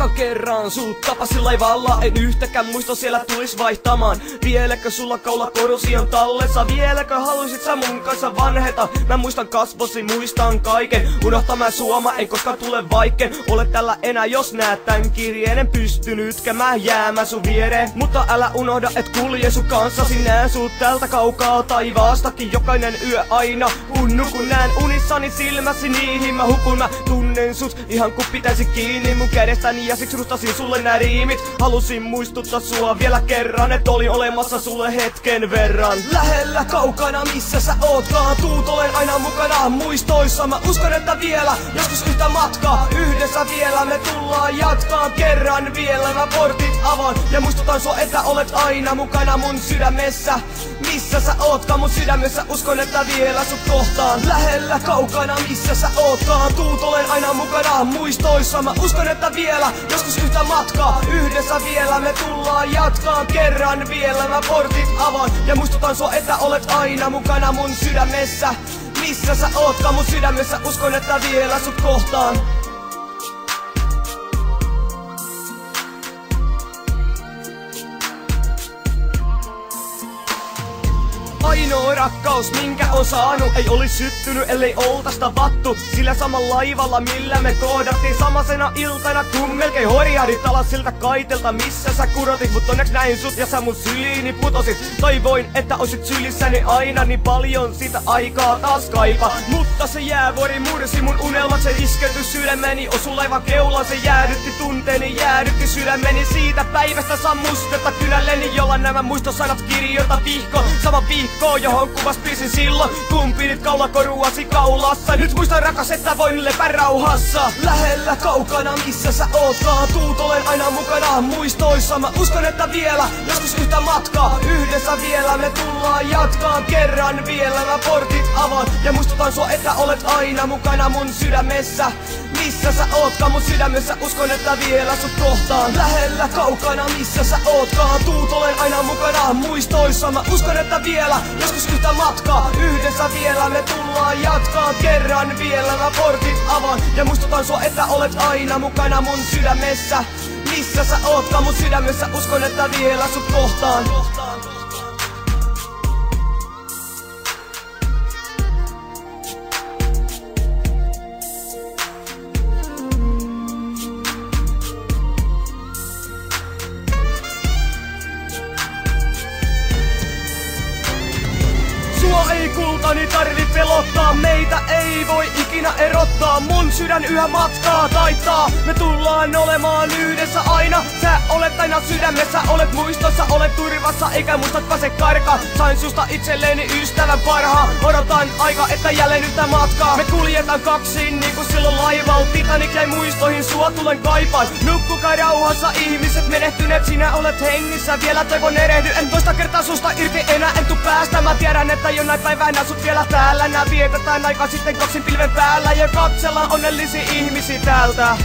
eka kerran sut tapasin laivalla, en yhtäkään muisto siellä tulis vaihtamaan. Vieläkö sulla kaula korusi on tallessa? Vieläkö haluisit sä mun kanssa vanheta? Mä muistan kasvosi, muistan kaiken. Unohtaa mä suoma, en koskaan tule vaikken. Ole tällä enää, jos näet tän kirjeen. En pystynytkään mä jäämään sun viereen. Mutta älä unohda, et kulje sun kanssasi. Näen sut täältä kaukaa taivaastakin. Jokainen yö aina kun näen unissani silmäsi, niihin mä hukun. Mä tunnen sut ihan kun pitäisi kiinni mun kädestäni, ja siksi rustasin sulle nää riimit. Halusin muistuttaa sua vielä kerran, et olin olemassa sulle hetken verran. Lähellä kaukana missä sä ootkaan, tuut olen aina mukana muistoissa. Mä uskon, että vielä joskus yhtä matkaa yhdessä vielä me tullaan jatkaa. Kerran vielä mä portit avaan ja muistutan sua, että olet aina mukana mun sydämessä. Missä sä ootkaan mun sydämessä, uskon, että vielä sut kohtaan. Lähellä kaukana missä sä ootkaan, tuut olen aina mukana muistoissa. Mä uskon, että vielä joskus yhtä matkaa yhdessä vielä me tullaan jatkaa. Kerran vielä mä portit avaan ja muistutan sua, että olet aina mukana mun sydämessä. Missä sä ootkaan mun sydämessä, uskon, että vielä sut kohtaan. Ainoa rakkaus, minkä on saanut, ei olis syttynyt, ellei oltais tavattu. Sillä samalla laivalla, millä me kohdattiin, samasena iltana, kun melkein horjahdit alas siltä kaitelta, missä sä kurotit. Mut onneks näin sut ja sä mun syliini putosit. Toivoin, että oisit sylissäni aina, niin paljon sitä aikaa taas kaipaa. Mutta se jäävuori mursi mun unelmat, se iskeytyi sydämeni. Osu laivan keulaan, se jäädytti tunteeni, jäädytti sydämeni. Siitä päivästä saa mustetta kynälleni, jolla nämä muistosanat kirjoita vihko. Sama vihko, johon kuvas piisin silloin, kun pidit kaulakoruasi kaulassa. Nyt muistan rakas, että voin lepää rauhassa. Lähellä kaukana missä sä ootkaan, tuut olen aina mukana muistoissa. Mä uskon, että vielä joskus yhtä matkaa yhdessä vielä me tullaan jatkaa. Kerran vielä mä portit avaan ja muistutan sua, että olet aina mukana mun sydämessä. Missä sä ootkaan mun sydämessä, uskon, että vielä sut kohtaan. Lähellä kaukana missä sä ootkaan, tuut olen aina mukana muistoissa. Mä uskon, että vielä joskus yhtä matkaa yhdessä vielä me tullaan jatkaa. Kerran vielä mä portit avaan ja muistutan sua, että olet aina mukana mun sydämessä. Missä sä ootkaan mun sydämessä, uskon, että vielä sut kohtaan. Sua ei kultani tarvi pelottaa, meitä ei voi ikinä erottaa. Mun sydän yhä matkaa taittaa, me tullaan olemaan yhdessä aina. Sä olet aina sydämessä, olet muistossa, olet turvassa, eikä muistat pääse karkaan. Sain susta itselleni ystävän parhaan, odotan aika, että jälleen yhtä matkaa. Me kuljetaan kaksin niinku silloin laivalla, Titanic jäi muistoihin, sua tulen kaipaan. Nukkukaa rauhassa ihmiset menehtyneet, sinä olet hengissä, vielä toivon erehdy. En toista kertaa susta irti enää, en tuu päästä, mä tiedän, että jonain päivänä sut vielä täällä. Nää vietetään aikaa sitten kaksin pilven päällä ja katsellaan onnellisia ihmisiä täältä.